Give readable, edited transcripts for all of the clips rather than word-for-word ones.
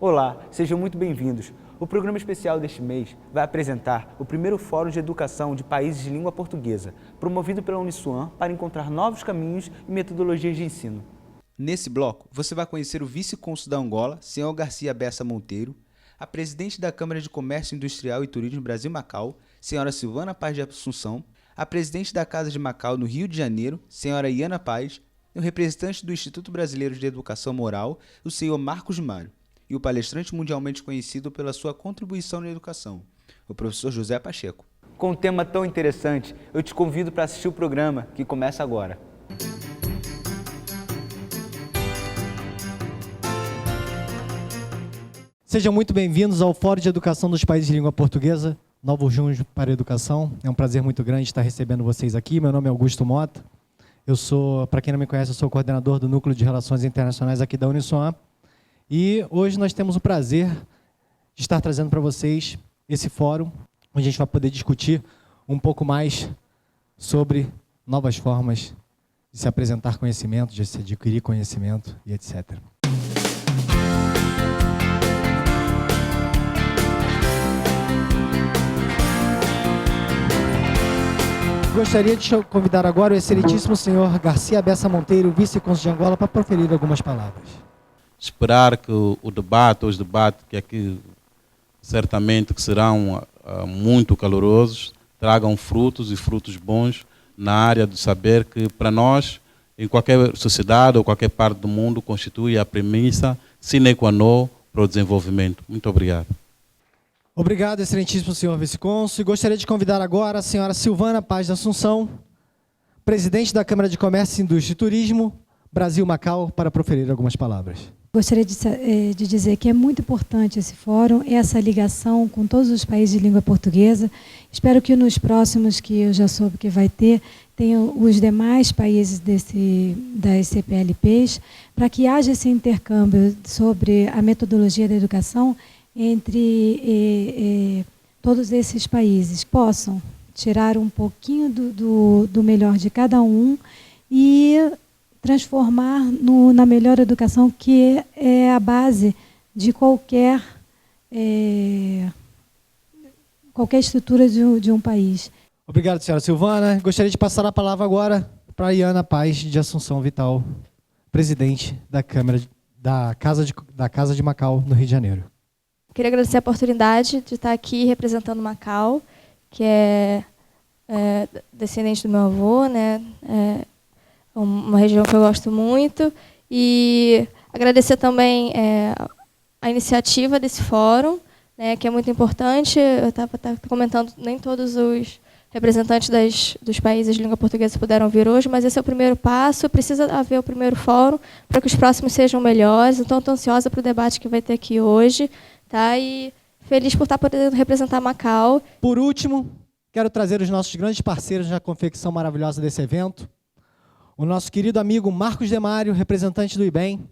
Olá, sejam muito bem-vindos. O programa especial deste mês vai apresentar o primeiro Fórum de Educação de Países de Língua Portuguesa, promovido pela Uniswan para encontrar novos caminhos e metodologias de ensino. Nesse bloco, você vai conhecer o vice-cônsul da Angola, Sr. Garcia Bessa Monteiro, a presidente da Câmara de Comércio Industrial e Turismo Brasil-Macau, Sra. Silvana Paz de Assunção, a presidente da Casa de Macau no Rio de Janeiro, Sra. Iana Paz, e o representante do Instituto Brasileiro de Educação Moral, o Sr. Marcos Mário, e o palestrante mundialmente conhecido pela sua contribuição na educação, o professor José Pacheco. Com um tema tão interessante, eu te convido para assistir o programa, que começa agora. Sejam muito bem-vindos ao Fórum de Educação dos Países de Língua Portuguesa, Novo Junho para a Educação. É um prazer muito grande estar recebendo vocês aqui. Meu nome é Augusto Mota. Eu sou, para quem não me conhece, eu sou coordenador do Núcleo de Relações Internacionais aqui da Uniswan. E hoje nós temos o prazer de estar trazendo para vocês esse fórum, onde a gente vai poder discutir um pouco mais sobre novas formas de se apresentar conhecimento, de se adquirir conhecimento e etc. Gostaria de convidar agora o excelentíssimo senhor Garcia Bessa Monteiro, vice-cônsul de Angola, para proferir algumas palavras. Esperar que os debates que aqui certamente que serão muito calorosos, tragam frutos e frutos bons na área de saber que para nós, em qualquer sociedade ou qualquer parte do mundo, constitui a premissa sine qua non para o desenvolvimento. Muito obrigado. Obrigado, excelentíssimo senhor vice-cônsul. Gostaria de convidar agora a senhora Silvana Paz de Assunção, presidente da Câmara de Comércio, Indústria e Turismo, Brasil-Macau, para proferir algumas palavras. Gostaria de dizer que é muito importante esse fórum, essa ligação com todos os países de língua portuguesa. Espero que nos próximos, que eu já soube que vai ter, tenham os demais países das CPLPs, para que haja esse intercâmbio sobre a metodologia da educação entre todos esses países. Possam tirar um pouquinho do melhor de cada um e transformar na melhor educação, que é a base de qualquer estrutura de um país. Obrigado, senhora Silvana. Gostaria de passar a palavra agora para a Iana Paz de Assunção Vital, presidente da Câmara da Casa de Macau, no Rio de Janeiro. Queria agradecer a oportunidade de estar aqui representando Macau, que é descendente do meu avô, né? Uma região que eu gosto muito, e agradecer também a iniciativa desse fórum, né, que é muito importante. Eu estava comentando, nem todos os representantes dos países de língua portuguesa puderam vir hoje, mas esse é o primeiro passo, precisa haver o primeiro fórum para que os próximos sejam melhores. Então, estou ansiosa para o debate que vai ter aqui hoje, tá? E feliz por estar podendo representar Macau. Por último, quero trazer os nossos grandes parceiros na confecção maravilhosa desse evento. O nosso querido amigo Marcos Demário, representante do IBEM,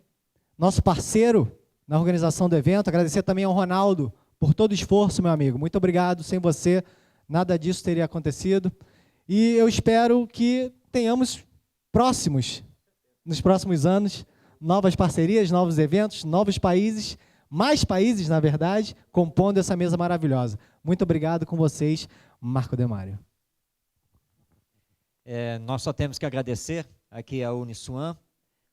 nosso parceiro na organização do evento. Agradecer também ao Ronaldo por todo o esforço, meu amigo. Muito obrigado. Sem você, nada disso teria acontecido. E eu espero que tenhamos nos próximos anos, novas parcerias, novos eventos, novos países, mais países, na verdade, compondo essa mesa maravilhosa. Muito obrigado com vocês, Marco Demário. Nós só temos que agradecer aqui a Uniswan,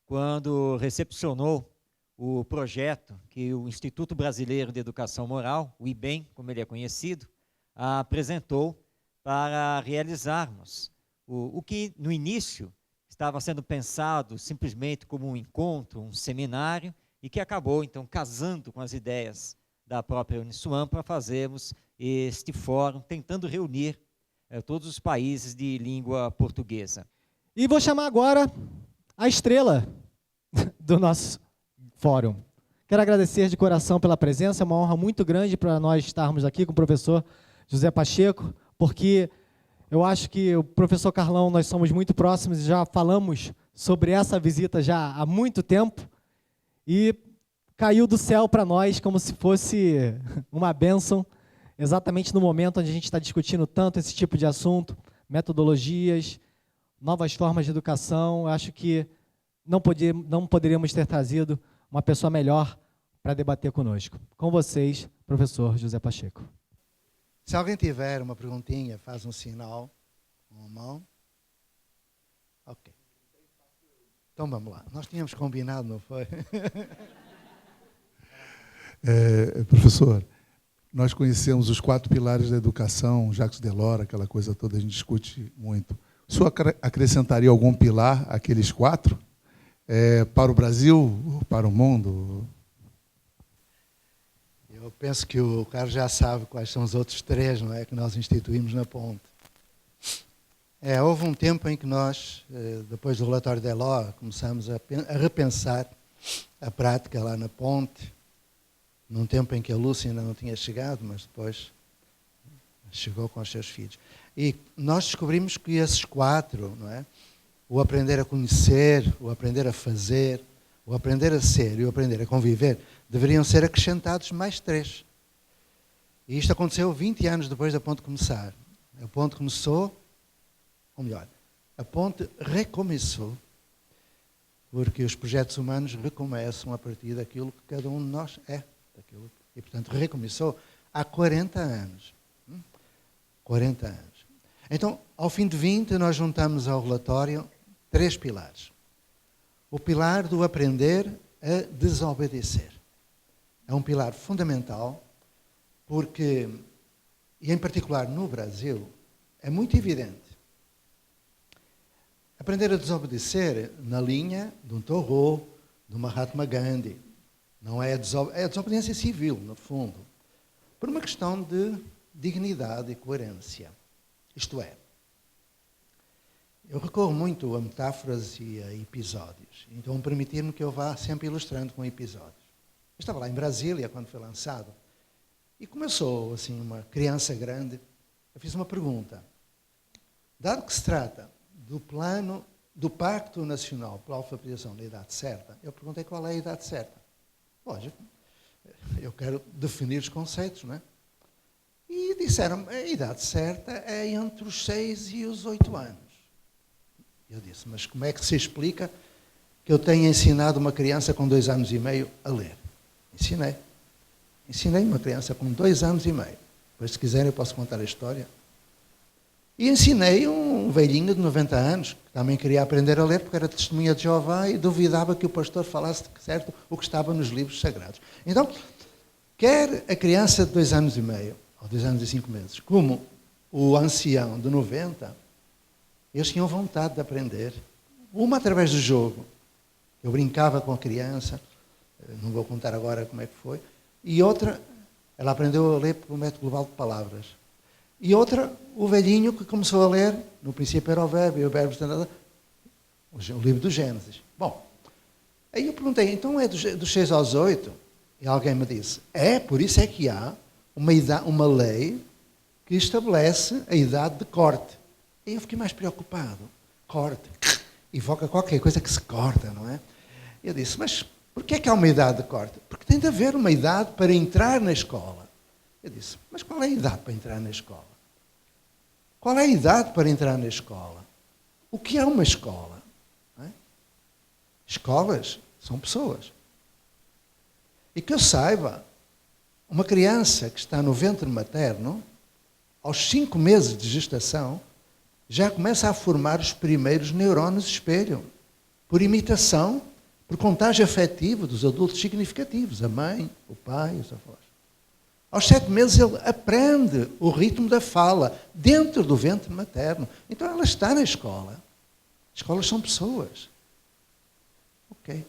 quando recepcionou o projeto que o Instituto Brasileiro de Educação Moral, o IBEM, como ele é conhecido, apresentou para realizarmos o que no início estava sendo pensado simplesmente como um encontro, um seminário, e que acabou então casando com as ideias da própria Uniswan para fazermos este fórum, tentando reunir todos os países de língua portuguesa. E vou chamar agora a estrela do nosso fórum. Quero agradecer de coração pela presença, é uma honra muito grande para nós estarmos aqui com o professor José Pacheco, porque eu acho que o professor Carlão, nós somos muito próximos e já falamos sobre essa visita já há muito tempo, e caiu do céu para nós como se fosse uma bênção, exatamente no momento onde a gente está discutindo tanto esse tipo de assunto, metodologias, novas formas de educação. Eu acho que não poderíamos ter trazido uma pessoa melhor para debater conosco. Com vocês, professor José Pacheco. Se alguém tiver uma perguntinha, faz um sinal com a mão. Ok. Então vamos lá. Nós tínhamos combinado, não foi? Professor, nós conhecemos os 4 pilares da educação, Jacques Delors, aquela coisa toda, a gente discute muito. O senhor acrescentaria algum pilar àqueles 4? Para o Brasil, para o mundo? Eu penso que o Carlos já sabe quais são os outros 3, não é, que nós instituímos na ponte. Houve um tempo em que nós, depois do relatório de Delors, começamos a repensar a prática lá na ponte, num tempo em que a Lúcia ainda não tinha chegado, mas depois chegou com os seus filhos. E nós descobrimos que esses 4, não é? O aprender a conhecer, o aprender a fazer, o aprender a ser e o aprender a conviver, deveriam ser acrescentados mais 3. E isto aconteceu 20 anos depois da ponte começar. A ponte começou, ou melhor, a ponte recomeçou, porque os projetos humanos recomeçam a partir daquilo que cada um de nós é. E, portanto, recomeçou há 40 anos. 40 anos. Então, ao fim de 20, nós juntamos ao relatório 3 pilares. O pilar do aprender a desobedecer. É um pilar fundamental, porque, e em particular no Brasil, é muito evidente. Aprender a desobedecer na linha de um Thoreau, de Mahatma Gandhi. Não é a desobediência civil, no fundo, por uma questão de dignidade e coerência. Isto é, eu recorro muito a metáforas e a episódios, então permitir-me que eu vá sempre ilustrando com episódios. Eu estava lá em Brasília, quando foi lançado, e começou assim, uma criança grande, eu fiz uma pergunta. Dado que se trata do plano, do Pacto Nacional pela Alfabetização da Idade Certa, eu perguntei qual é a idade certa. Lógico, eu quero definir os conceitos, não é? E disseram, a idade certa é entre os 6 e os 8 anos. Eu disse, mas como é que se explica que eu tenha ensinado uma criança com 2 anos e meio a ler? Ensinei. Ensinei uma criança com 2 anos e meio. Depois, se quiserem, eu posso contar a história. E ensinei um velhinho de 90 anos, que também queria aprender a ler, porque era testemunha de Jeová e duvidava que o pastor falasse certo o que estava nos livros sagrados. Então, quer a criança de 2 anos e meio, ou 2 anos e 5 meses, como o ancião de 90, eles tinham vontade de aprender. Uma através do jogo. Eu brincava com a criança, não vou contar agora como é que foi, e outra, ela aprendeu a ler pelo método global de palavras. E outra, o velhinho que começou a ler, no princípio era o verbo, e o verbo o livro do Gênesis. Bom, aí eu perguntei, então é dos 6 aos 8? E alguém me disse, por isso é que há uma lei que estabelece a idade de corte. E eu fiquei mais preocupado. Corte. Evoca qualquer coisa que se corta, não é? Eu disse, mas porquê é que há uma idade de corte? Porque tem de haver uma idade para entrar na escola. Eu disse, mas qual é a idade para entrar na escola? Qual é a idade para entrar na escola? O que é uma escola? Não é? Escolas são pessoas. E que eu saiba, uma criança que está no ventre materno, aos 5 meses de gestação, já começa a formar os primeiros neurónios espelho, por imitação, por contágio afetivo dos adultos significativos, a mãe, o pai, os avós. Aos 7 meses ele aprende o ritmo da fala dentro do ventre materno. Então ela está na escola. Escolas são pessoas. Ok.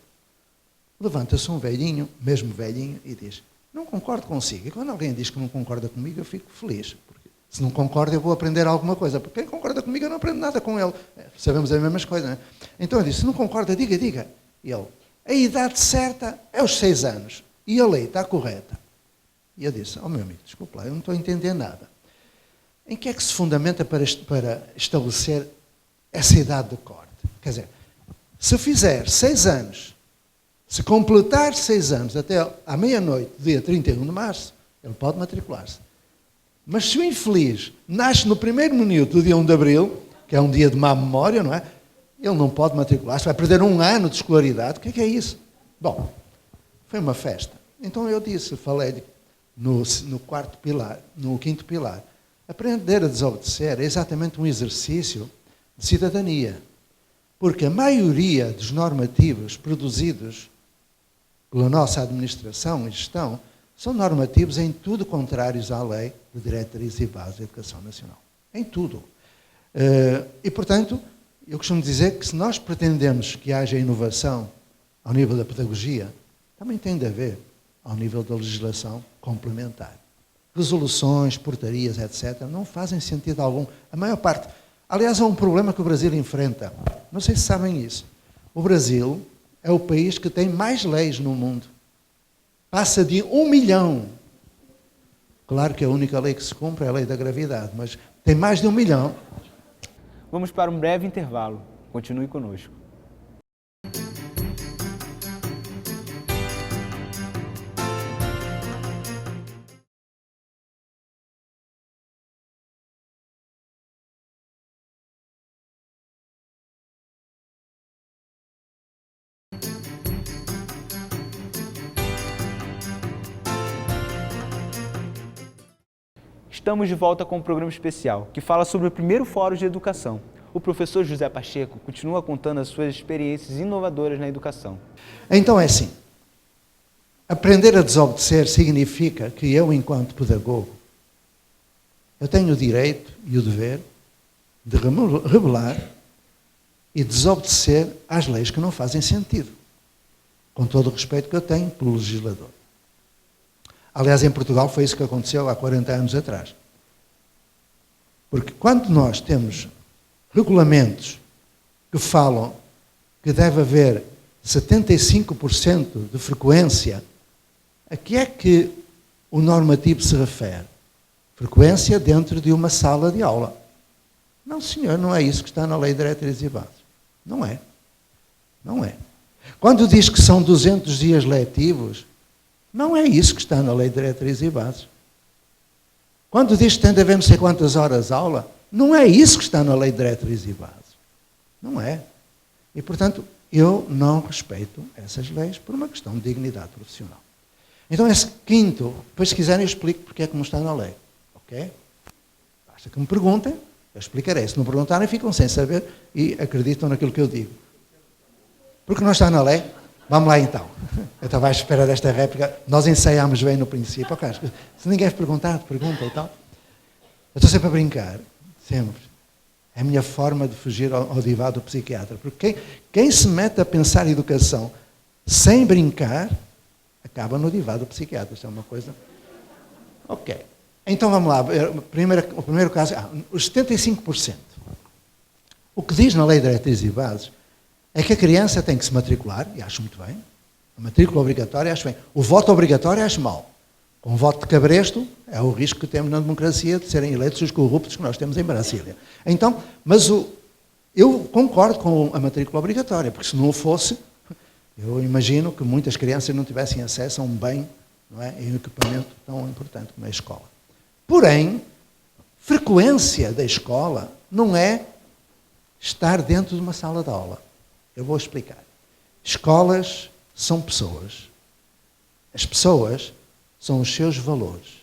Levanta-se um velhinho, mesmo velhinho, e diz, não concordo consigo. E quando alguém diz que não concorda comigo, eu fico feliz. Porque se não concorda, eu vou aprender alguma coisa. Porque quem concorda comigo, eu não aprendo nada com ele. Sabemos as mesmas coisas, não é? Então eu disse, se não concorda, diga. E ele, a idade certa é os 6 anos. E a lei está correta. E eu disse, meu amigo, desculpa lá, eu não estou a entender nada. Em que é que se fundamenta para estabelecer essa idade de corte? Quer dizer, se fizer 6 anos, se completar 6 anos até à meia-noite, dia 31 de março, ele pode matricular-se. Mas se o infeliz nasce no primeiro minuto do dia 1 de abril, que é um dia de má memória, não é? Ele não pode matricular-se, vai perder 1 ano de escolaridade. O que é isso? Bom, foi uma festa. Então eu falei no quarto pilar, no quinto pilar. Aprender a desobedecer é exatamente um exercício de cidadania. Porque a maioria dos normativos produzidos pela nossa administração e gestão são normativos em tudo contrários à lei de diretrizes e bases da educação nacional. Em tudo. E, portanto, eu costumo dizer que se nós pretendemos que haja inovação ao nível da pedagogia, também tem de haver ao nível da legislação complementar. Resoluções, portarias, etc., não fazem sentido algum. A maior parte. Aliás, é um problema que o Brasil enfrenta. Não sei se sabem isso. O Brasil é o país que tem mais leis no mundo. Passa de 1 milhão. Claro que a única lei que se cumpre é a lei da gravidade, mas tem mais de 1 milhão. Vamos para um breve intervalo. Continue conosco. Estamos de volta com um programa especial que fala sobre o primeiro Fórum de Educação. O professor José Pacheco continua contando as suas experiências inovadoras na educação. Então é assim, aprender a desobedecer significa que eu, enquanto pedagogo, eu tenho o direito e o dever de rebelar e desobedecer às leis que não fazem sentido, com todo o respeito que eu tenho pelo legislador. Aliás, em Portugal foi isso que aconteceu há 40 anos atrás. Porque quando nós temos regulamentos que falam que deve haver 75% de frequência, a que é que o normativo se refere? Frequência dentro de uma sala de aula. Não, senhor, não é isso que está na Lei de Diretrizes e Bases. Não é. Não é. Quando diz que são 200 dias letivos, não é isso que está na Lei de Diretrizes e Bases. Quando diz que tem de haver não sei quantas horas de aula, não é isso que está na Lei de Diretrizes e Bases. Não é. E, portanto, eu não respeito essas leis por uma questão de dignidade profissional. Então, esse quinto, depois se quiserem eu explico porque é que não está na lei. Ok? Basta que me perguntem, eu explicarei. Se não perguntarem, ficam sem saber e acreditam naquilo que eu digo. Porque não está na lei? Vamos lá então. Eu estava à espera desta réplica. Nós ensaiámos bem no princípio. Okay, se ninguém perguntar, pergunta e tal. Eu estou sempre a brincar. Sempre. É a minha forma de fugir ao divã do psiquiatra. Porque quem se mete a pensar em educação sem brincar, acaba no divã do psiquiatra. Isso é uma coisa... Ok. Então vamos lá. O primeiro caso, os 75%. O que diz na Lei de Diretrizes e Bases é que a criança tem que se matricular, e acho muito bem. A matrícula obrigatória, acho bem. O voto obrigatório, acho mal. Com o voto de cabresto, é o risco que temos na democracia de serem eleitos os corruptos que nós temos em Brasília. Então, mas eu concordo com a matrícula obrigatória, porque se não fosse, eu imagino que muitas crianças não tivessem acesso a um bem, não é, e um equipamento tão importante como a escola. Porém, frequência da escola não é estar dentro de uma sala de aula. Eu vou explicar. Escolas são pessoas. As pessoas são os seus valores.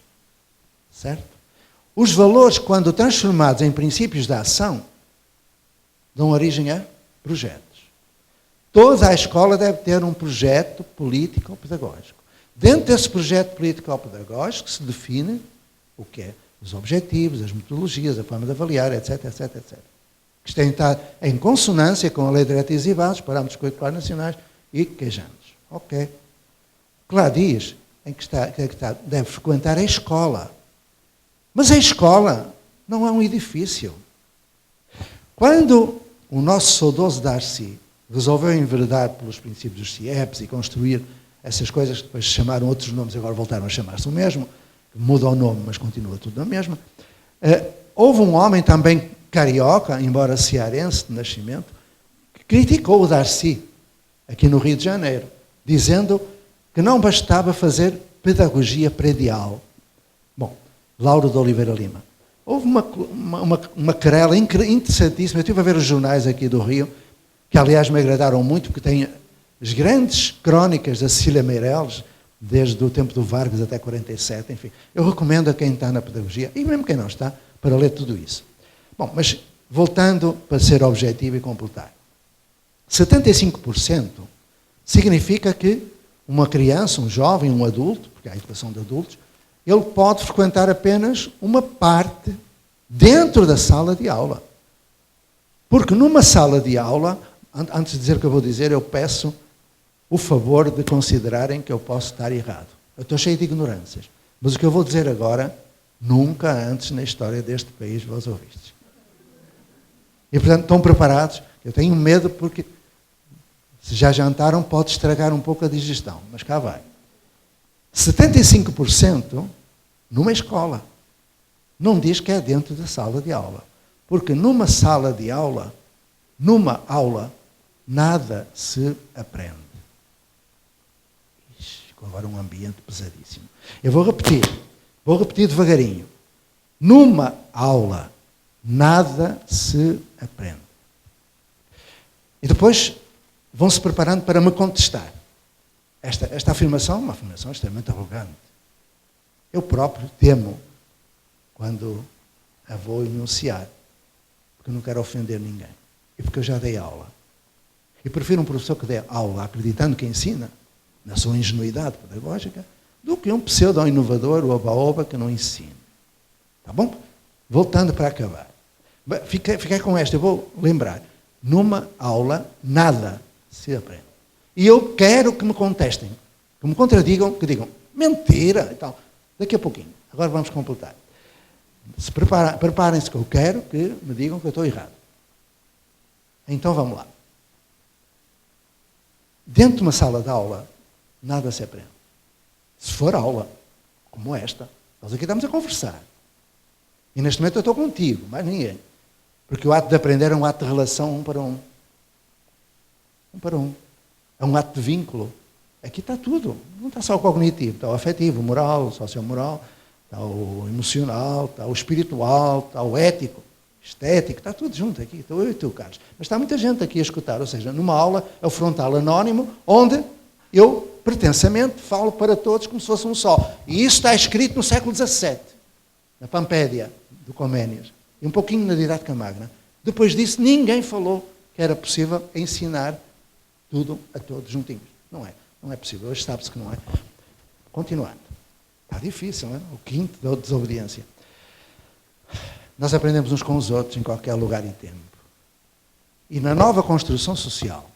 Certo? Os valores, quando transformados em princípios de ação, dão origem a projetos. Toda a escola deve ter um projeto político-pedagógico. Dentro desse projeto político-pedagógico se define o que é os objetivos, as metodologias, a forma de avaliar, etc, etc, etc. Que tem de estar em consonância com a Lei de Diretrizes e Bases, parâmetros curriculares nacionais e queijamos. Ok. Que lá diz deve frequentar a escola. Mas a escola não é um edifício. Quando o nosso saudoso Darcy resolveu enveredar pelos princípios dos CIEPs e construir essas coisas que depois se chamaram outros nomes, agora voltaram a chamar-se o mesmo, muda o nome, mas continua tudo na mesma, houve um homem também carioca, embora cearense de nascimento, que criticou o Darcy, aqui no Rio de Janeiro, dizendo que não bastava fazer pedagogia predial. Bom, Lauro de Oliveira Lima. Houve uma querela interessantíssima. Eu estive a ver os jornais aqui do Rio, que aliás me agradaram muito, porque têm as grandes crónicas da Cecília Meirelles, desde o tempo do Vargas até 47, enfim. Eu recomendo a quem está na pedagogia, e mesmo quem não está, para ler tudo isso. Bom, mas voltando para ser objetivo e completar. 75% significa que uma criança, um jovem, um adulto, porque há a educação de adultos, ele pode frequentar apenas uma parte dentro da sala de aula. Porque numa sala de aula, antes de dizer o que eu vou dizer, eu peço o favor de considerarem que eu posso estar errado. Eu estou cheio de ignorâncias. Mas o que eu vou dizer agora, nunca antes na história deste país vos ouvistes. E, portanto, estão preparados? Eu tenho medo porque, se já jantaram, pode estragar um pouco a digestão. Mas cá vai. 75% numa escola. Não diz que é dentro da sala de aula. Porque numa sala de aula, numa aula, nada se aprende. Ficou agora um ambiente pesadíssimo. Eu vou repetir devagarinho. Numa aula, nada se aprende. E depois vão-se preparando para me contestar. Esta afirmação é uma afirmação extremamente arrogante. Eu próprio temo quando a vou enunciar, porque eu não quero ofender ninguém. E porque eu já dei aula. E prefiro um professor que dê aula acreditando que ensina, na sua ingenuidade pedagógica, do que um pseudo-inovador, o oba-oba, que não ensina. Tá bom? Voltando para acabar. Fiquei com esta, eu vou lembrar. Numa aula, nada se aprende. E eu quero que me contestem, que me contradigam, que digam, mentira e tal. Daqui a pouquinho. Agora vamos completar. Preparem-se que eu quero que me digam que eu estou errado. Então vamos lá. Dentro de uma sala de aula, nada se aprende. Se for aula, como esta, nós aqui estamos a conversar. E neste momento eu estou contigo, mais ninguém. Porque o ato de aprender é um ato de relação um para um. Um para um. É um ato de vínculo. Aqui está tudo. Não está só o cognitivo, está o afetivo, o moral, o sociomoral, está o emocional, está o espiritual, está o ético, estético, está tudo junto aqui. Estou eu e tu, Carlos. Mas está muita gente aqui a escutar. Ou seja, numa aula, é o frontal anónimo, onde eu, pretensamente, falo para todos como se fosse um só. E isso está escrito no século XVII, na Pampédia, do Coménias. E um pouquinho na Didática Magna. Depois disso, ninguém falou que era possível ensinar tudo a todos juntinhos. Não é. Não é possível. Hoje sabe-se que não é. Continuando. Está difícil, não é? O quinto da desobediência. Nós aprendemos uns com os outros em qualquer lugar e tempo. E na nova construção social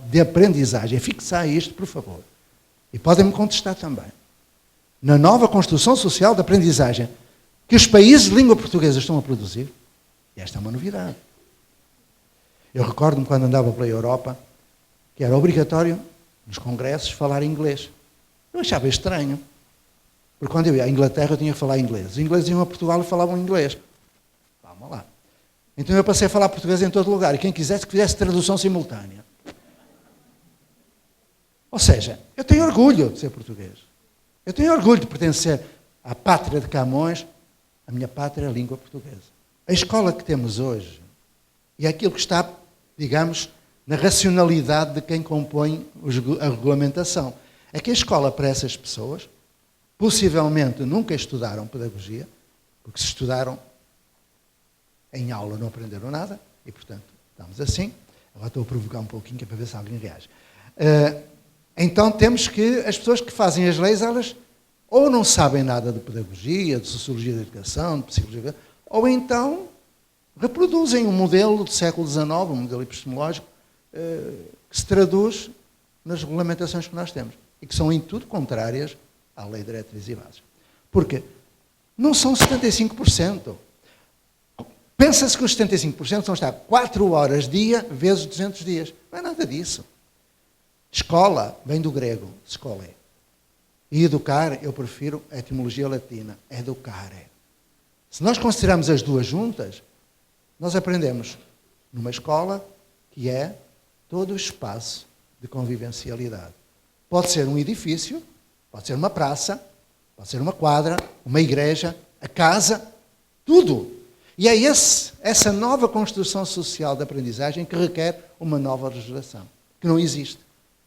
de aprendizagem, fixar isto, por favor. E podem-me contestar também. Na nova construção social de aprendizagem que os países de língua portuguesa estão a produzir, e esta é uma novidade. Eu recordo-me quando andava pela Europa, que era obrigatório, nos congressos, falar inglês. Eu achava estranho. Porque quando eu ia à Inglaterra, eu tinha que falar inglês. Os ingleses iam a Portugal e falavam inglês. Vamos lá. Então eu passei a falar português em todo lugar. E quem quisesse, que fizesse tradução simultânea. Ou seja, eu tenho orgulho de ser português. Eu tenho orgulho de pertencer à pátria de Camões. A minha pátria é a língua portuguesa. A escola que temos hoje e aquilo que está, digamos, na racionalidade de quem compõe a regulamentação. É que a escola para essas pessoas, possivelmente nunca estudaram pedagogia, porque se estudaram em aula não aprenderam nada, e portanto estamos assim. Agora estou a provocar um pouquinho, que é para ver se alguém reage. Então temos que, as pessoas que fazem as leis, elas ou não sabem nada de pedagogia, de sociologia da educação, de psicologia, ou então reproduzem um modelo do século XIX, um modelo epistemológico, que se traduz nas regulamentações que nós temos, e que são em tudo contrárias à lei de diretrizes e bases. Porque não são 75%. Pensa-se que os 75% são estar 4 horas dia vezes 200 dias. Não é nada disso. Escola vem do grego, escola é. E educar, eu prefiro a etimologia latina, educare. Se nós considerarmos as duas juntas, nós aprendemos numa escola que é todo o espaço de convivencialidade. Pode ser um edifício, pode ser uma praça, pode ser uma quadra, uma igreja, a casa, tudo. E é essa nova construção social de aprendizagem que requer uma nova legislação, que não existe,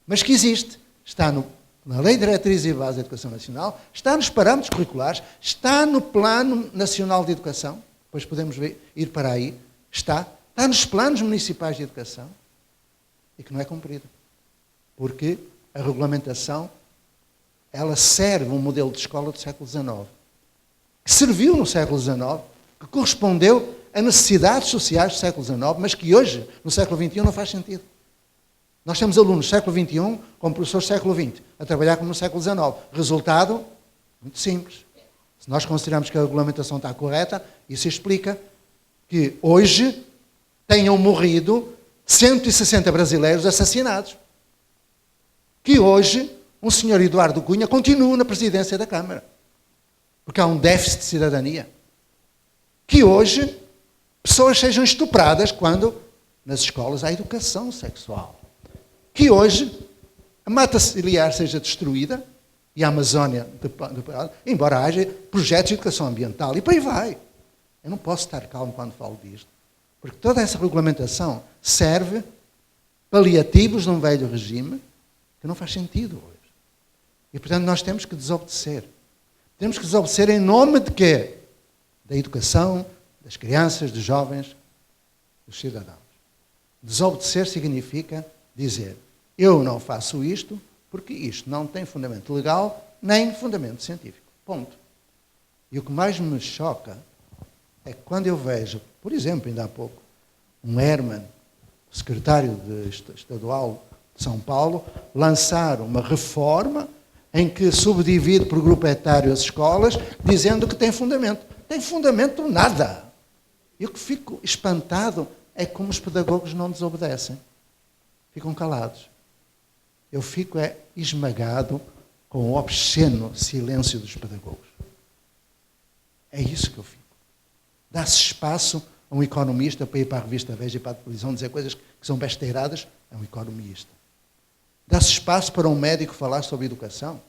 mas que existe está na Lei de Diretrizes e Bases da Educação Nacional, está nos parâmetros curriculares, está no Plano Nacional de Educação, depois podemos ir para aí, está nos planos municipais de educação, e que não é cumprida. Porque a regulamentação, ela serve um modelo de escola do século XIX, que serviu no século XIX, que correspondeu a necessidades sociais do século XIX, mas que hoje, no século XXI, não faz sentido. Nós temos alunos do século XXI como professores do século XX, a trabalhar como no século XIX. Resultado, muito simples. Se nós consideramos que a regulamentação está correta, isso explica que hoje tenham morrido 160 brasileiros assassinados. Que hoje um senhor Eduardo Cunha continua na presidência da Câmara. Porque há um déficit de cidadania. Que hoje pessoas sejam estupradas quando nas escolas há educação sexual. Que hoje a mata ciliar seja destruída e a Amazónia, embora haja projetos de educação ambiental, e por aí vai. Eu não posso estar calmo quando falo disto, porque toda essa regulamentação serve paliativos de um velho regime que não faz sentido hoje. E, portanto, nós temos que desobedecer. Temos que desobedecer em nome de quê? Da educação, das crianças, dos jovens, dos cidadãos. Desobedecer significa dizer, eu não faço isto porque isto não tem fundamento legal nem fundamento científico. Ponto. E o que mais me choca é que quando eu vejo, por exemplo, ainda há pouco, um Herman, secretário estadual de São Paulo, lançar uma reforma em que subdivide por grupo etário as escolas, dizendo que tem fundamento. Tem fundamento nada. E o que fico espantado é como os pedagogos não desobedecem. Ficam calados. Eu fico esmagado com o obsceno silêncio dos pedagogos. É isso que eu fico. Dá-se espaço a um economista para ir para a revista Veja e para a televisão dizer coisas que são besteiradas, é um economista. Dá-se espaço para um médico falar sobre educação.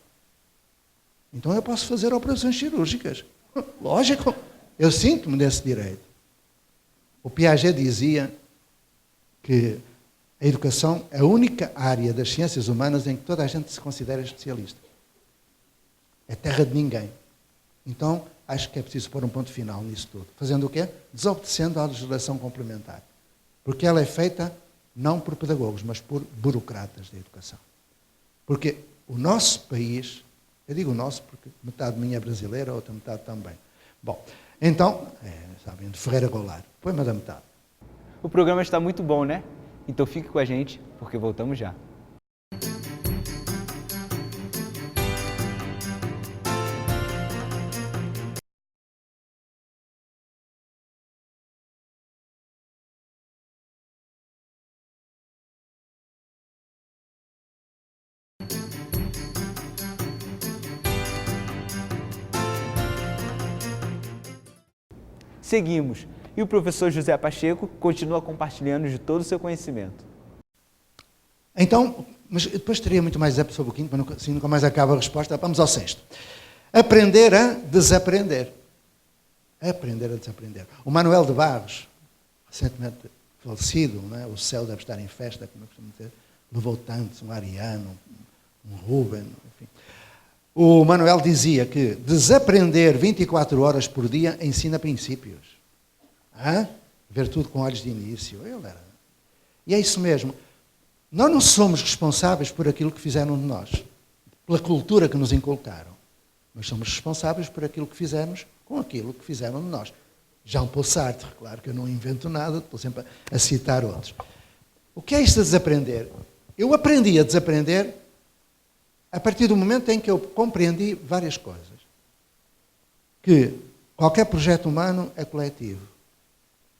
Então eu posso fazer operações cirúrgicas. Lógico, eu sinto-me nesse direito. O Piaget dizia que a educação é a única área das ciências humanas em que toda a gente se considera especialista. É terra de ninguém. Então, acho que é preciso pôr um ponto final nisso tudo. Fazendo o quê? Desobedecendo à legislação complementar. Porque ela é feita não por pedagogos, mas por burocratas da educação. Porque o nosso país, eu digo o nosso porque metade minha é brasileira, a outra metade também. Bom, então, sabem, de Ferreira Goulart, põe-me da metade. O programa está muito bom, né? Então fique com a gente, porque voltamos já. Seguimos. E o professor José Pacheco continua compartilhando de todo o seu conhecimento. Então, mas depois teria muito mais sobre o quinto, mas assim nunca mais acaba a resposta. Vamos ao sexto. Aprender a desaprender. Aprender a desaprender. O Manuel de Barros, recentemente falecido, não é? O céu deve estar em festa, como eu costumo dizer, levou tantos, um Ariano, um Ruben, enfim. O Manuel dizia que desaprender 24 horas por dia ensina princípios. Ver tudo com olhos de início. E é isso mesmo. Nós não somos responsáveis por aquilo que fizeram de nós, pela cultura que nos inculcaram. Mas somos responsáveis por aquilo que fizemos com aquilo que fizeram de nós. Jean-Paul Sartre, claro que eu não invento nada, estou sempre a citar outros. O que é isto de desaprender? Eu aprendi a desaprender a partir do momento em que eu compreendi várias coisas. Que qualquer projeto humano é coletivo.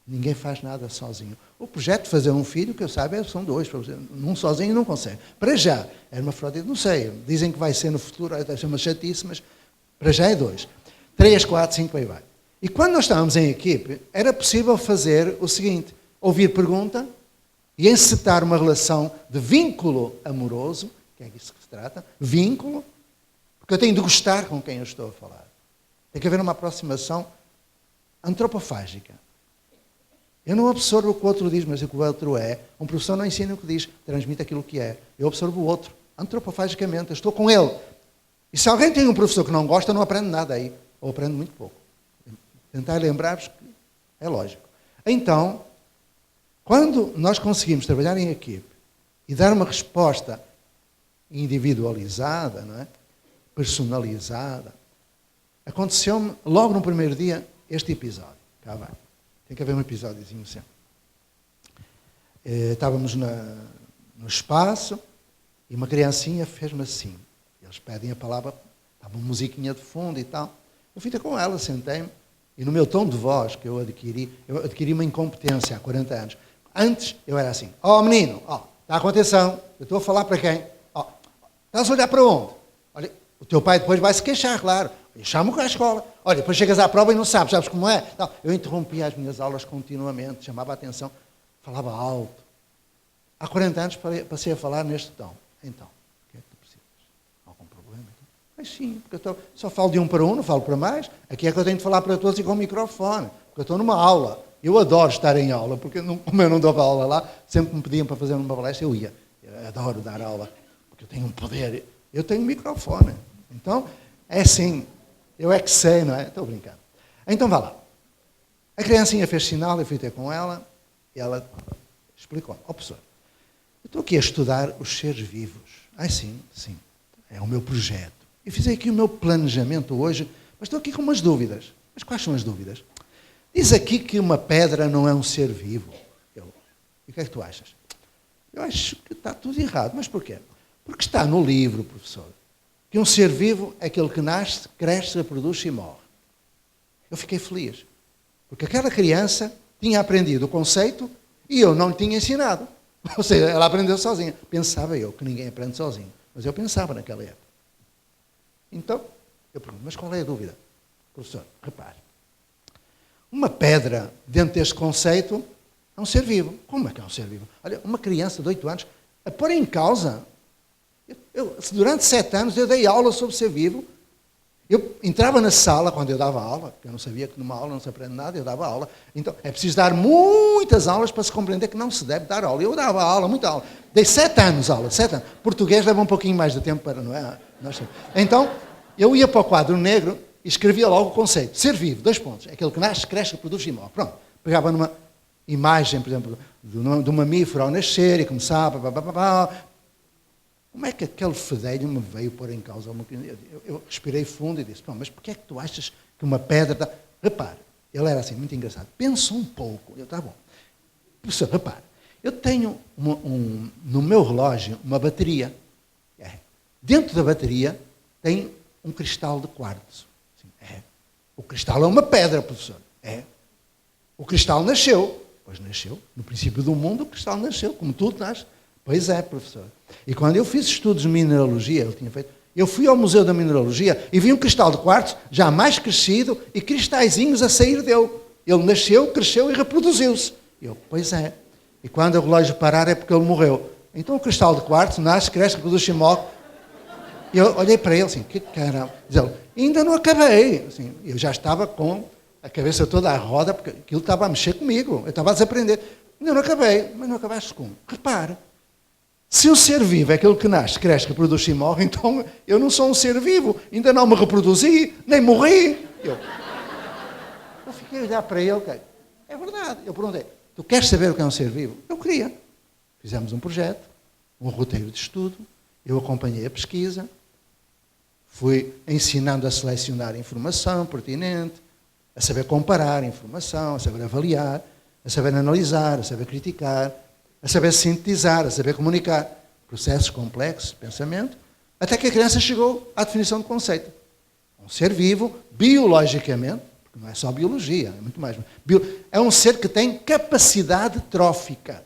Ninguém faz nada sozinho. O projeto de fazer um filho, que eu saiba, são dois. Um sozinho não consegue. Para já, é uma fraude, não sei. Dizem que vai ser no futuro, deve ser uma chatice, mas para já é 2. 3, 4, 5, aí vai. E quando nós estávamos em equipe, era possível fazer o seguinte, ouvir pergunta e encetar uma relação de vínculo amoroso, que é disso que se trata, vínculo, porque eu tenho de gostar com quem eu estou a falar. Tem que haver uma aproximação antropofágica. Eu não absorvo o que o outro diz, mas o que o outro é. Um professor não ensina o que diz, transmite aquilo que é. Eu absorvo o outro. antropofagicamente, eu estou com ele. E se alguém tem um professor que não gosta, não aprende nada aí, ou aprende muito pouco. Tentar lembrar-vos que é lógico. Então, quando nós conseguimos trabalhar em equipe e dar uma resposta individualizada, não é? Personalizada, aconteceu-me logo no primeiro dia este episódio. Cá vai. Tem que haver um episódiozinho sempre. Estávamos no espaço e uma criancinha fez-me assim. Eles pedem a palavra, estava uma musiquinha de fundo e tal. Eu fui ter com ela, sentei-me, e no meu tom de voz que eu adquiri uma incompetência há 40 anos. Antes eu era assim, menino, está com atenção, eu estou a falar para quem? Estás a olhar para onde? Olha, o teu pai depois vai se queixar, claro. Eu chamo-o à escola. Olha, depois chegas à prova e não sabes como é? Não, eu interrompia as minhas aulas continuamente, chamava a atenção, falava alto. Há 40 anos passei a falar neste tom. Então, o que é que tu precisas? Algum problema? Mas sim, porque eu só falo de um para um, não falo para mais. Aqui é que eu tenho de falar para todos e com o microfone, porque eu estou numa aula. Eu adoro estar em aula, porque como eu não dava aula lá, sempre que me pediam para fazer uma palestra, eu ia. Eu adoro dar aula, porque eu tenho um poder. Eu tenho um microfone. Então, é assim, eu é que sei, não é? Estou brincando. Então, vá lá. A criancinha fez sinal, eu fui ter com ela, e ela explicou: professor, eu estou aqui a estudar os seres vivos. Sim, é o meu projeto. Eu fiz aqui o meu planejamento hoje, mas estou aqui com umas dúvidas. Mas quais são as dúvidas? Diz aqui que uma pedra não é um ser vivo. E o que é que tu achas? Eu acho que está tudo errado. Mas porquê? Porque está no livro, professor, que um ser vivo é aquele que nasce, cresce, reproduz e morre. Eu fiquei feliz. Porque aquela criança tinha aprendido o conceito e eu não lhe tinha ensinado. Ou seja, ela aprendeu sozinha. Pensava eu que ninguém aprende sozinho. Mas eu pensava naquela época. Então, eu pergunto, mas qual é a dúvida? Professor, repare. Uma pedra, dentro deste conceito, é um ser vivo. Como é que é um ser vivo? Olha, uma criança de 8 anos, a pôr em causa... durante 7 anos eu dei aula sobre ser vivo. Eu entrava na sala, quando eu dava aula, porque eu não sabia que numa aula não se aprende nada, eu dava aula. Então, é preciso dar muitas aulas para se compreender que não se deve dar aula. Eu dava aula, muita aula. Dei 7 anos aula, 7 anos. Português leva um pouquinho mais de tempo para, não é? Então, eu ia para o quadro negro e escrevia logo o conceito. Ser vivo, 2 pontos. É aquele que nasce, cresce, produz e morre. Pronto. Pegava numa imagem, por exemplo, de um mamífero ao nascer e começava... Como é que aquele fedelho me veio pôr em causa? Eu respirei fundo e disse, mas porquê é que tu achas que uma pedra... Repare, ele era assim, muito engraçado. Pensa um pouco. Eu, tá bom. Professor, repare, eu tenho no meu relógio uma bateria. Dentro da bateria tem um cristal de quartzo. O cristal é uma pedra, professor. O cristal nasceu. Pois nasceu. No princípio do mundo, o cristal nasceu, como tudo nasce. Pois é, professor. E quando eu fiz estudos de mineralogia, eu fui ao Museu da Mineralogia e vi um cristal de quartzo já mais crescido e cristalzinhos a sair dele. Ele nasceu, cresceu e reproduziu-se. Pois é. E quando o relógio parar é porque ele morreu. Então o cristal de quartzo nasce, cresce, reproduz e morre. E eu olhei para ele assim, que caramba. Diz ele, ainda não acabei. Assim, eu já estava com a cabeça toda à roda, porque aquilo estava a mexer comigo. Eu estava a desaprender. Ainda não acabei. Mas não acabaste como? Repare. Se o ser vivo é aquele que nasce, cresce, reproduz e morre, então eu não sou um ser vivo. Ainda não me reproduzi, nem morri. Eu fiquei a olhar para ele. É verdade. Eu perguntei, tu queres saber o que é um ser vivo? Eu queria. Fizemos um projeto, um roteiro de estudo. Eu acompanhei a pesquisa. Fui ensinando a selecionar informação pertinente, a saber comparar informação, a saber avaliar, a saber analisar, a saber criticar, a saber sintetizar, a saber comunicar. Processos complexos de pensamento, até que a criança chegou à definição do conceito. Um ser vivo, biologicamente, porque não é só biologia, é muito mais. É um ser que tem capacidade trófica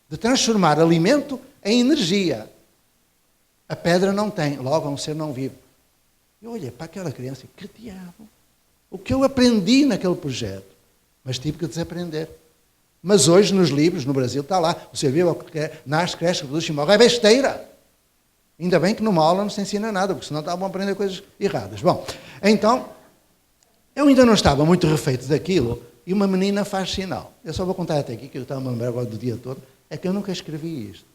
de transformar alimento em energia. A pedra não tem, logo é um ser não vivo. Eu olhei para aquela criança e que diabo? O que eu aprendi naquele projeto? Mas tive que desaprender. Mas hoje, nos livros, no Brasil, está lá. O ser vivo nasce, cresce, reproduz e morre. É besteira. Ainda bem que numa aula não se ensina nada, porque senão estavam a aprender coisas erradas. Bom, então, eu ainda não estava muito refeito daquilo e uma menina faz sinal. Eu só vou contar até aqui, que eu estava a lembrar agora do dia todo, é que eu nunca escrevi isto.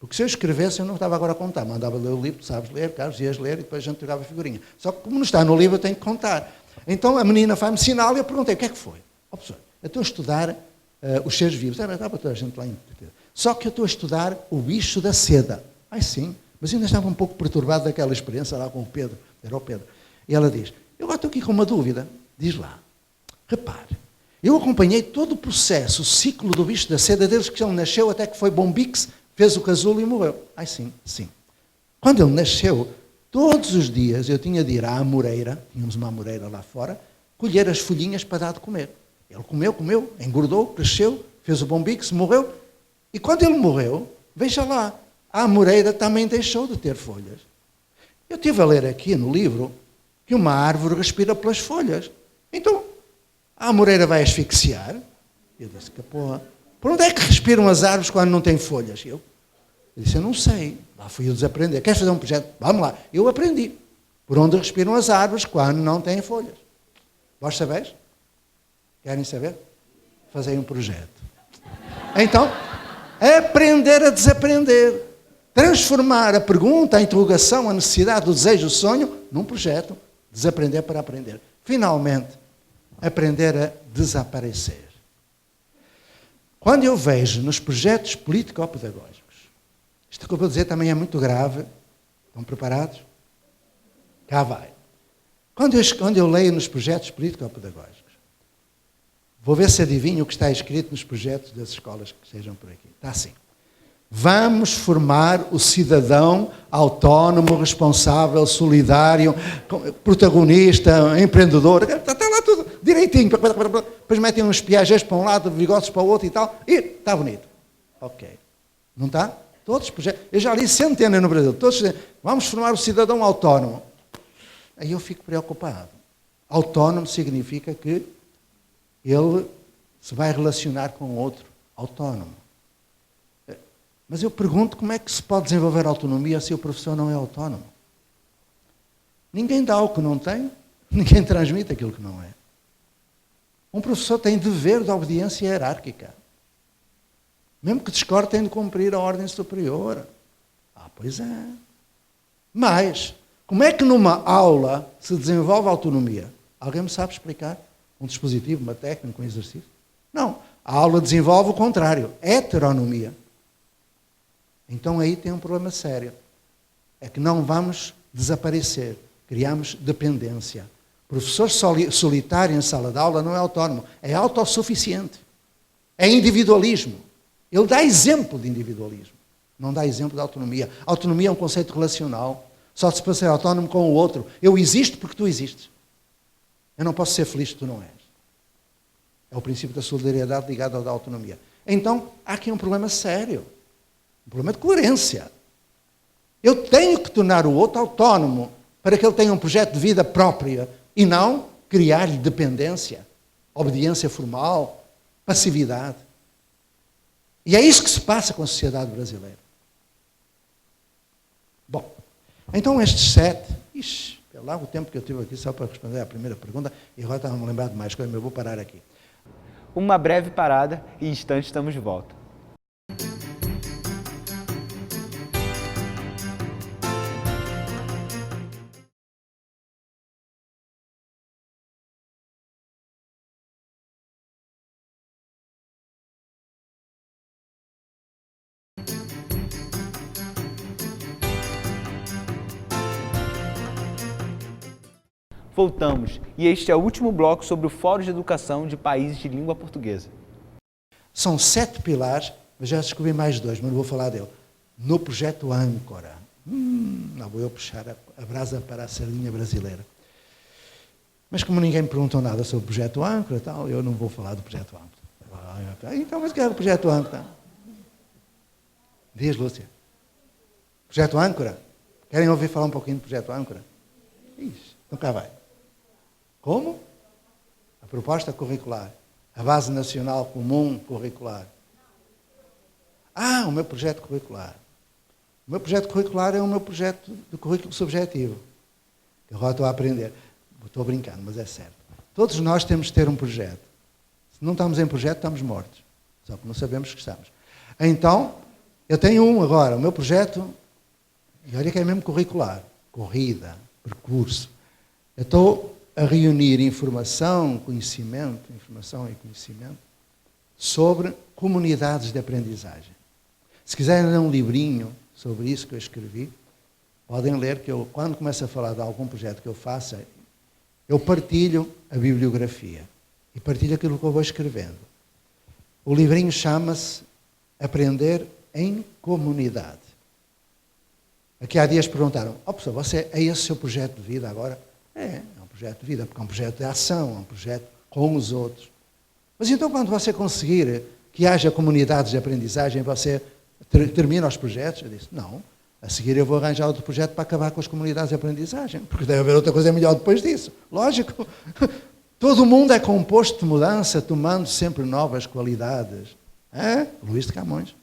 Porque se eu escrevesse, eu não estava agora a contar. Mandava ler o livro, tu sabes ler, Carlos, ias ler e depois a gente tirava a figurinha. Só que como não está no livro, eu tenho que contar. Então a menina faz-me sinal e eu perguntei, o que é que foi? Ó, professor, eu estou a estudar os seres vivos. Estava toda a gente lá. Só que eu estou a estudar o bicho da seda. Ai sim, mas eu ainda estava um pouco perturbado daquela experiência lá com o Pedro. Era o Pedro. E ela diz, eu agora estou aqui com uma dúvida. Diz lá, repare, eu acompanhei todo o processo, o ciclo do bicho da seda, desde que ele nasceu até que foi Bombix, fez o casulo e morreu. Ai sim, sim. Quando ele nasceu, todos os dias eu tinha de ir à amoreira, tínhamos uma amoreira lá fora, colher as folhinhas para dar de comer. Ele comeu, engordou, cresceu, fez o Bombix, morreu. E quando ele morreu, veja lá, a amoreira também deixou de ter folhas. Eu estive a ler aqui no livro que uma árvore respira pelas folhas. Então, a amoreira vai asfixiar? Eu disse que porra. Por onde é que respiram as árvores quando não têm folhas? Eu disse, eu não sei. Lá fui eu desaprender. Queres fazer um projeto? Vamos lá. Eu aprendi. Por onde respiram as árvores quando não têm folhas. Vós sabeis? Querem saber? Fazei um projeto. Então, aprender a desaprender. Transformar a pergunta, a interrogação, a necessidade, o desejo, o sonho, num projeto. Desaprender para aprender. Finalmente, aprender a desaparecer. Quando eu vejo nos projetos político-pedagógicos, isto que eu vou dizer também é muito grave. Estão preparados? Cá vai. Quando eu leio nos projetos político-pedagógicos, vou ver se adivinho o que está escrito nos projetos das escolas que estejam por aqui. Está assim. Vamos formar o cidadão autónomo, responsável, solidário, protagonista, empreendedor. Está lá tudo direitinho. Depois metem uns piagés para um lado, bigodes para o outro e tal. E está bonito. Ok. Não está? Todos os projetos. Eu já li centenas no Brasil. Todos dizem, vamos formar o cidadão autónomo. Aí eu fico preocupado. Autónomo significa que ele se vai relacionar com outro autónomo. Mas eu pergunto como é que se pode desenvolver autonomia se o professor não é autónomo? Ninguém dá o que não tem, ninguém transmite aquilo que não é. Um professor tem dever de obediência hierárquica. Mesmo que discorde, tem de cumprir a ordem superior. Ah, pois é. Mas, como é que numa aula se desenvolve autonomia? Alguém me sabe explicar? Um dispositivo, uma técnica, um exercício? Não. A aula desenvolve o contrário, heteronomia. Então aí tem um problema sério. É que não vamos desaparecer. Criamos dependência. Professor solitário em sala de aula não é autónomo, é autossuficiente. É individualismo. Ele dá exemplo de individualismo. Não dá exemplo de autonomia. Autonomia é um conceito relacional. Só se pode ser autónomo com o outro. Eu existo porque tu existes. Eu não posso ser feliz se tu não és. É o princípio da solidariedade ligado ao da autonomia. Então, há aqui um problema sério. Um problema de coerência. Eu tenho que tornar o outro autónomo para que ele tenha um projeto de vida própria e não criar-lhe dependência, obediência formal, passividade. E é isso que se passa com a sociedade brasileira. Bom, então estes 7... Ixi, lá o tempo que eu tive aqui só para responder à primeira pergunta, e agora estava a me lembrar de mais coisas, mas eu vou parar aqui. Uma breve parada e em instantes estamos de volta. Voltamos, e este é o último bloco sobre o Fórum de Educação de Países de Língua Portuguesa. São 7 pilares, mas já descobri mais 2, mas não vou falar dele. No projeto Âncora. Não vou eu puxar a brasa para a sardinha brasileira. Mas como ninguém me perguntou nada sobre o projeto Âncora, tal, eu não vou falar do projeto Âncora. Então, mas o que é o projeto Âncora? Diz, Lúcia. Projeto Âncora? Querem ouvir falar um pouquinho do projeto Âncora? Isso. Então cá vai. Como? A proposta curricular. A Base Nacional Comum Curricular. Ah, o meu projeto curricular. O meu projeto curricular é o meu projeto de currículo subjetivo. Eu agora estou a aprender. Estou brincando, mas é certo. Todos nós temos de ter um projeto. Se não estamos em projeto, estamos mortos. Só que não sabemos que estamos. Então, Eu tenho um agora, o meu projeto, e olha que é mesmo curricular, corrida, percurso. Eu estou a reunir informação e conhecimento sobre comunidades de aprendizagem. Se quiserem ler um livrinho sobre isso que eu escrevi, podem ler que eu, quando começo a falar de algum projeto que eu faça, eu partilho a bibliografia e partilho aquilo que eu vou escrevendo. O livrinho chama-se Aprender em Comunidade. Aqui há dias perguntaram, professor, você é esse o seu projeto de vida agora? É um projeto de vida, porque é um projeto de ação, é um projeto com os outros. Mas então quando você conseguir que haja comunidades de aprendizagem, você termina os projetos? Eu disse, não, a seguir eu vou arranjar outro projeto para acabar com as comunidades de aprendizagem, porque deve haver outra coisa melhor depois disso. Lógico. Todo o mundo é composto de mudança, tomando sempre novas qualidades. É? Luís de Camões.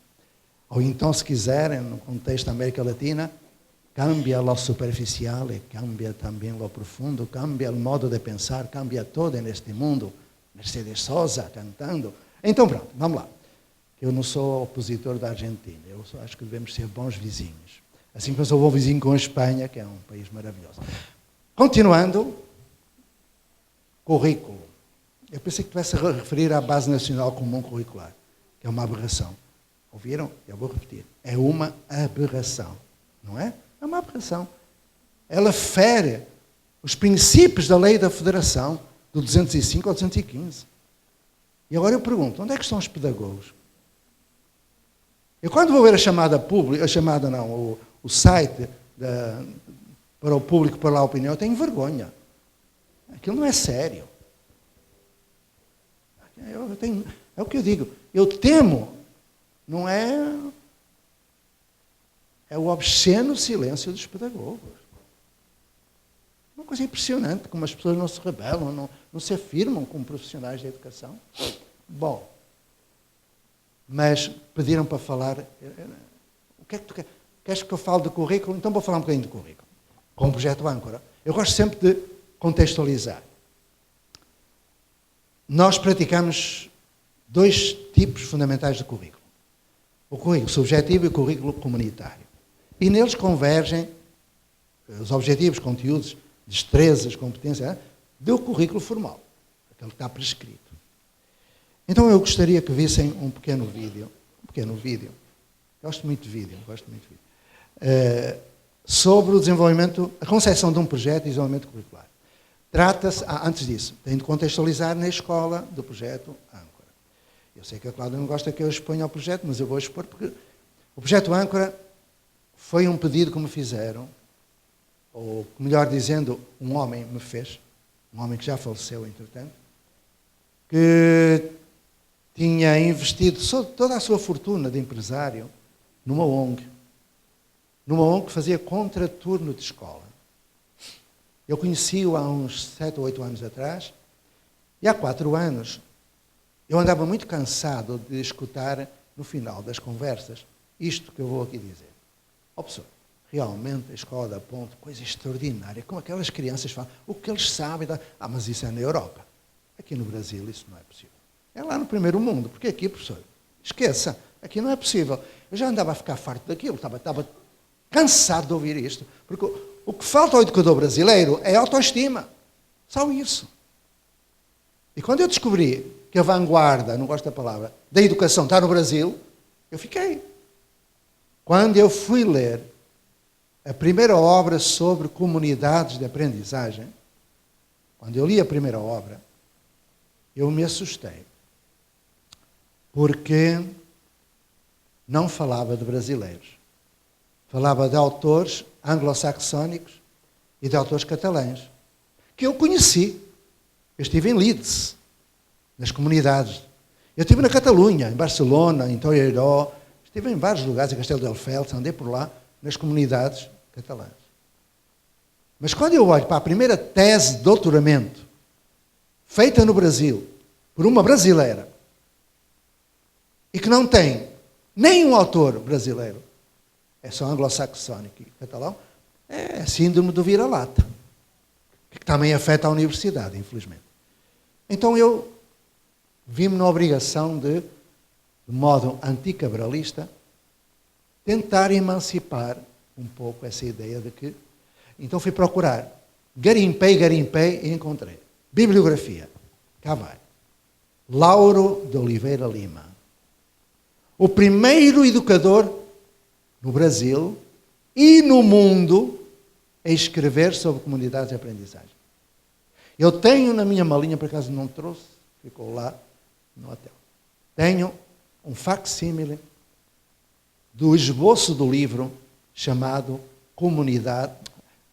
Ou então, se quiserem, no contexto da América Latina, cambia lo superficial e cambia também lo profundo, cambia o modo de pensar, cambia todo neste mundo. Mercedes Sosa cantando. Então, pronto, vamos lá. Eu não sou opositor da Argentina, eu só acho que devemos ser bons vizinhos. Assim como eu sou bom vizinho com a Espanha, que é um país maravilhoso. Continuando, currículo. Eu pensei que estivesse a referir à Base Nacional Comum Curricular, que é uma aberração. Ouviram? Eu vou repetir. É uma aberração, não é? É uma aberração. Ela fere os princípios da lei da Federação, do 205 ao 215. E agora eu pergunto, onde é que estão os pedagogos? Eu quando vou ver a chamada pública, o site para o público, para a opinião, eu tenho vergonha. Aquilo não é sério. É o que eu digo. Eu temo, não é... É o obsceno silêncio dos pedagogos. Uma coisa impressionante, como as pessoas não se rebelam, não se afirmam como profissionais da educação. Bom, mas pediram para falar... O que é que tu queres? Queres que eu fale de currículo? Então vou falar um bocadinho de currículo. Com o projeto Âncora. Eu gosto sempre de contextualizar. Nós praticamos 2 tipos fundamentais de currículo. O currículo subjetivo e o currículo comunitário. E neles convergem os objetivos, conteúdos, destrezas, competências, do currículo formal, aquele que está prescrito. Então eu gostaria que vissem um pequeno vídeo. Gosto muito de vídeo. Sobre o desenvolvimento, a concepção de um projeto e desenvolvimento curricular. Trata-se, antes disso, tenho de contextualizar na escola do projeto Âncora. Eu sei que a Cláudia não gosta que eu exponha o projeto, mas eu vou expor porque o projeto Âncora foi um pedido que me fizeram, ou melhor dizendo, um homem me fez, um homem que já faleceu, entretanto, que tinha investido toda a sua fortuna de empresário numa ONG que fazia contraturno de escola. Eu conheci-o há uns 7 ou 8 anos atrás, e há 4 anos eu andava muito cansado de escutar, no final das conversas, isto que eu vou aqui dizer. Professor, realmente a escola da Ponte, coisa extraordinária, como aquelas crianças falam, o que eles sabem, mas isso é na Europa. Aqui no Brasil isso não é possível. É lá no primeiro mundo, porque aqui, professor, esqueça, aqui não é possível. Eu já andava a ficar farto daquilo, estava cansado de ouvir isto, porque o que falta ao educador brasileiro é autoestima, só isso. E quando eu descobri que a vanguarda, não gosto da palavra, da educação está no Brasil, eu fiquei. Quando eu fui ler a primeira obra sobre comunidades de aprendizagem, quando eu li a primeira obra, eu me assustei. Porque não falava de brasileiros. Falava de autores anglo-saxónicos e de autores catalães, que eu conheci. Eu estive em Leeds, nas comunidades. Eu estive na Catalunha, em Barcelona, em Toledo, estive em vários lugares, em Castelo del Fels, andei por lá, nas comunidades catalãs. Mas quando eu olho para a primeira tese de doutoramento, feita no Brasil, por uma brasileira, e que não tem nenhum autor brasileiro, é só anglo-saxónico e catalão, é a síndrome do vira-lata, que também afeta a universidade, infelizmente. Então eu vi-me na obrigação de modo anticabralista, tentar emancipar um pouco essa ideia de que... Então fui procurar. Garimpei e encontrei. Bibliografia. Cá vai. Lauro de Oliveira Lima. O primeiro educador no Brasil e no mundo a escrever sobre comunidades de aprendizagem. Eu tenho na minha malinha, por acaso não trouxe, ficou lá no hotel. Tenho um facsímile do esboço do livro chamado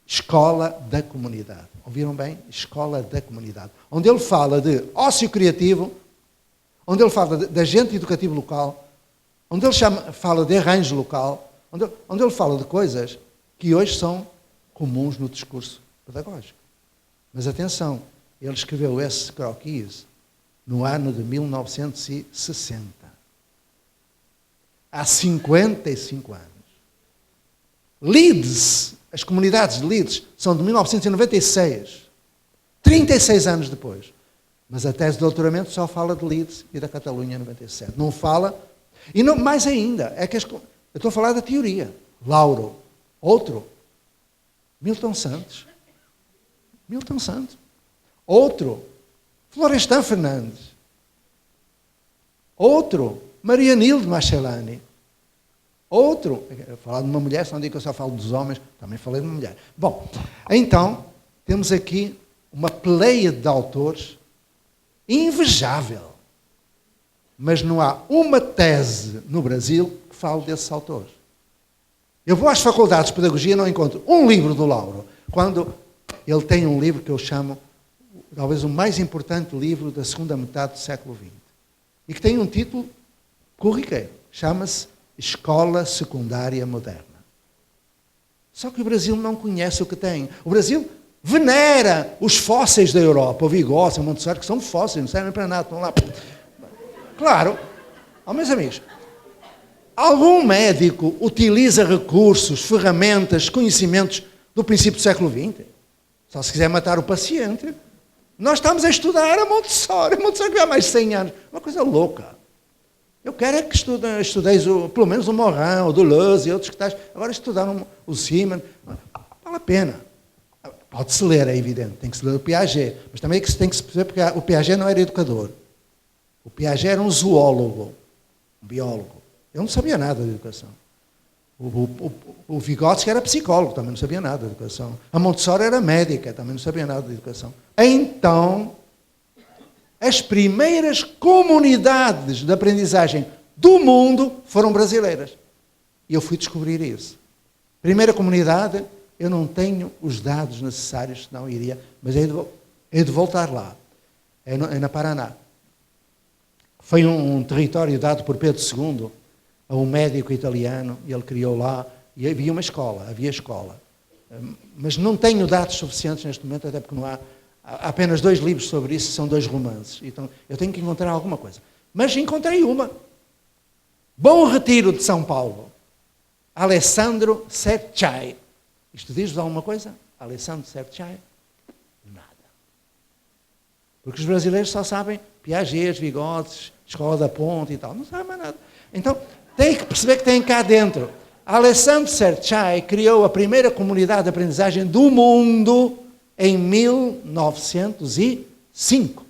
Escola da Comunidade. Ouviram bem? Escola da Comunidade. Onde ele fala de ócio criativo, onde ele fala de agente educativo local, onde ele fala de arranjo local, onde ele fala de coisas que hoje são comuns no discurso pedagógico. Mas atenção, ele escreveu esse croquis no ano de 1960. Há 55 anos. Leeds, as comunidades de Leeds, são de 1996. 36 anos depois. Mas a tese de doutoramento só fala de Leeds e da Catalunha em 97. Não fala... E não, mais ainda, é que eu estou a falar da teoria. Lauro. Outro. Milton Santos. Outro. Florestan Fernandes. Outro. Maria Nilde Macellani. Outro. Falar de uma mulher, se não digo que eu só falo dos homens, também falei de uma mulher. Bom, então, temos aqui uma pleia de autores invejável. Mas não há uma tese no Brasil que fale desses autores. Eu vou às faculdades de pedagogia e não encontro um livro do Lauro, quando ele tem um livro que eu chamo, talvez o mais importante livro da segunda metade do século XX, e que tem um título corriqueiro, chama-se Escola Secundária Moderna. Só que o Brasil não conhece o que tem. O Brasil venera os fósseis da Europa, o Vygotsky, o Montessori, que são fósseis, não servem para nada, estão lá... Claro, meus amigos, algum médico utiliza recursos, ferramentas, conhecimentos do princípio do século XX? Só se quiser matar o paciente. Nós estamos a estudar a Montessori que há mais de 100 anos. Uma coisa louca. Eu quero é que estudeis pelo menos o Morin, o Deleuze e outros que tais. Agora estudaram o Siemens. Vale a pena. Pode-se ler, é evidente. Tem que se ler o Piaget. Mas também tem que se perceber porque o Piaget não era educador. O Piaget era um zoólogo, um biólogo. Eu não sabia nada de educação. O Vygotsky era psicólogo, também não sabia nada de educação. A Montessori era médica, também não sabia nada de educação. Então, as primeiras comunidades de aprendizagem do mundo foram brasileiras. E eu fui descobrir isso. Primeira comunidade, eu não tenho os dados necessários, senão iria, mas hei de voltar lá. É na Paraná. Foi um território dado por Pedro II a um médico italiano, e ele criou lá, e havia escola. Mas não tenho dados suficientes neste momento, até porque não há apenas 2 livros sobre isso, são 2 romances. Então eu tenho que encontrar alguma coisa. Mas encontrei uma. Bom Retiro de São Paulo. Alessandro Cerchai. Isto diz-vos alguma coisa? Alessandro Cerchai? Nada. Porque os brasileiros só sabem Piaget, Vygotsky, Escola da Ponte e tal. Não sabem mais nada. Então, tem que perceber que tem cá dentro. Alessandro Cerchai criou a primeira comunidade de aprendizagem do mundo em 1905.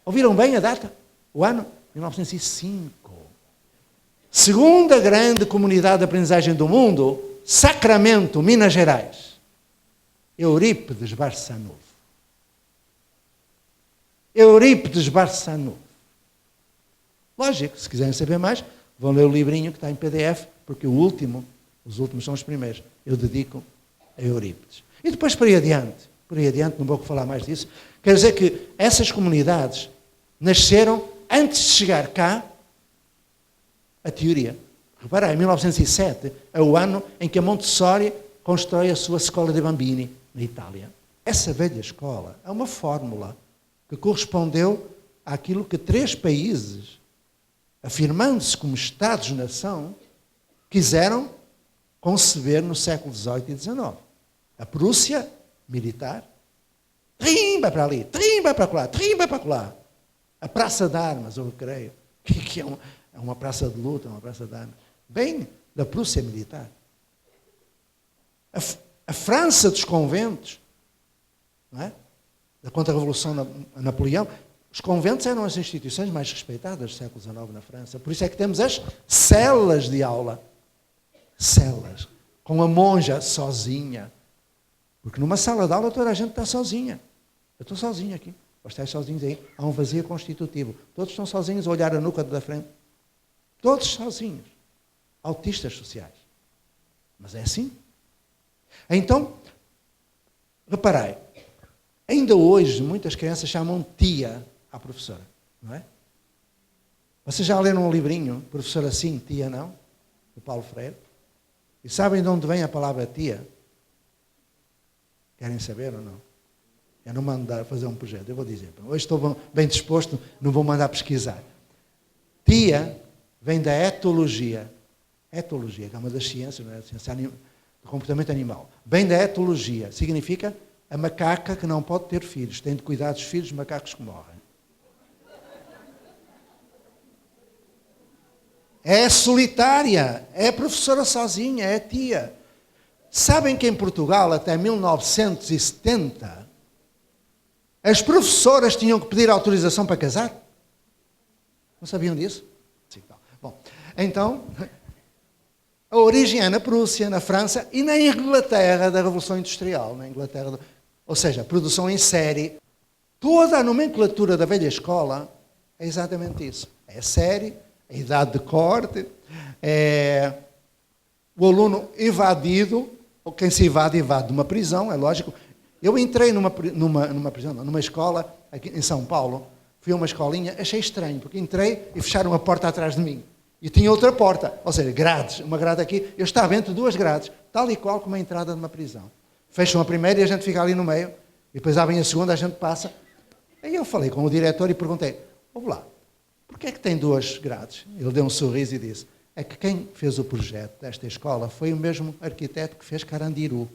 Ouviram bem a data? O ano? 1905. Segunda grande comunidade de aprendizagem do mundo, Sacramento, Minas Gerais. Eurípides Barçanufo. Lógico, se quiserem saber mais, vão ler o livrinho que está em PDF, porque os últimos são os primeiros. Eu dedico a Eurípides. E depois, por aí adiante, não vou falar mais disso, quer dizer que essas comunidades nasceram antes de chegar cá a teoria. Repara, em 1907 é o ano em que a Montessori constrói a sua Scuola dei Bambini, na Itália. Essa velha escola é uma fórmula que correspondeu àquilo que 3 países, afirmando-se como Estados-nação, quiseram conceber no século XVIII e XIX. A Prússia, militar, trimba para ali, trimba para lá, trimba para lá. A Praça de Armas, o recreio, que é uma praça de luta, uma praça de armas. Bem da Prússia militar. A França dos conventos, não é? Da Contra-Revolução a Napoleão, os conventos eram as instituições mais respeitadas do século XIX na França. Por isso é que temos as celas de aula. Celas. Com a monja sozinha. Porque numa sala de aula toda a gente está sozinha. Eu estou sozinho aqui. Ou estáis sozinhos aí. Há um vazio constitutivo. Todos estão sozinhos a olhar a nuca da frente. Todos sozinhos. Autistas sociais. Mas é assim. Então, reparei. Ainda hoje, muitas crianças chamam tia à professora, não é? Vocês já leram um livrinho, Professora Sim, Tia Não, do Paulo Freire? E sabem de onde vem a palavra tia? Querem saber ou não? Eu não mando fazer um projeto, eu vou dizer. Hoje estou bem disposto, não vou mandar pesquisar. Tia vem da etologia. Etologia, que é uma das ciências, não é? A ciência do comportamento animal. Vem da etologia, significa a macaca que não pode ter filhos, tem de cuidar dos filhos dos macacos que morrem. É solitária, é professora sozinha, é tia. Sabem que em Portugal, até 1970, as professoras tinham que pedir autorização para casar? Não sabiam disso? Sim, bom, então, a origem é na Prússia, na França e na Inglaterra da Revolução Industrial. Na Inglaterra, ou seja, produção em série. Toda a nomenclatura da velha escola é exatamente isso. É série, a idade de corte, é o aluno evadido, ou quem se evade de uma prisão, é lógico. Eu entrei numa prisão, numa escola aqui em São Paulo, fui a uma escolinha, achei estranho, porque entrei e fecharam a porta atrás de mim. E tinha outra porta, ou seja, grades, uma grade aqui, eu estava entre duas grades, tal e qual como a entrada de uma prisão. Fecham a primeira e a gente fica ali no meio, e depois abrem a segunda, a gente passa. Aí eu falei com o diretor e perguntei, vamos lá, porquê é que tem duas grades? Ele deu um sorriso e disse, é que quem fez o projeto desta escola foi o mesmo arquiteto que fez Carandiru.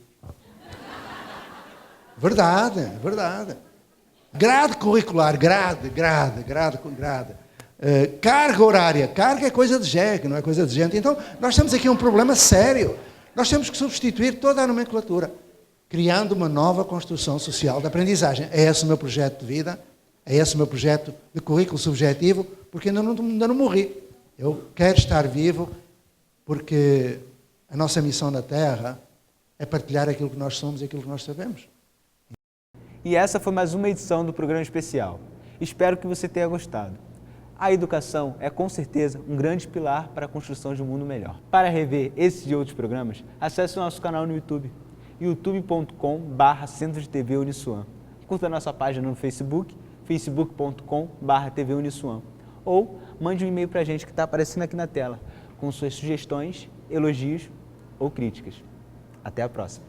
Verdade, verdade. Grade curricular, grade. Carga horária. Carga é coisa de jegue, não é coisa de gente. Então, nós temos aqui um problema sério. Nós temos que substituir toda a nomenclatura, criando uma nova construção social de aprendizagem. É esse o meu projeto de vida, é esse o meu projeto de currículo subjetivo, porque ainda não morri. Eu quero estar vivo porque a nossa missão na Terra é partilhar aquilo que nós somos e aquilo que nós sabemos. E essa foi mais uma edição do programa especial. Espero que você tenha gostado. A educação é, com certeza, um grande pilar para a construção de um mundo melhor. Para rever esses e outros programas, acesse o nosso canal no YouTube, youtube.com/Centro de TV Uniswan. Curta a nossa página no Facebook, facebook.com/TV Uniswan. Ou mande um e-mail para a gente que está aparecendo aqui na tela, com suas sugestões, elogios ou críticas. Até a próxima!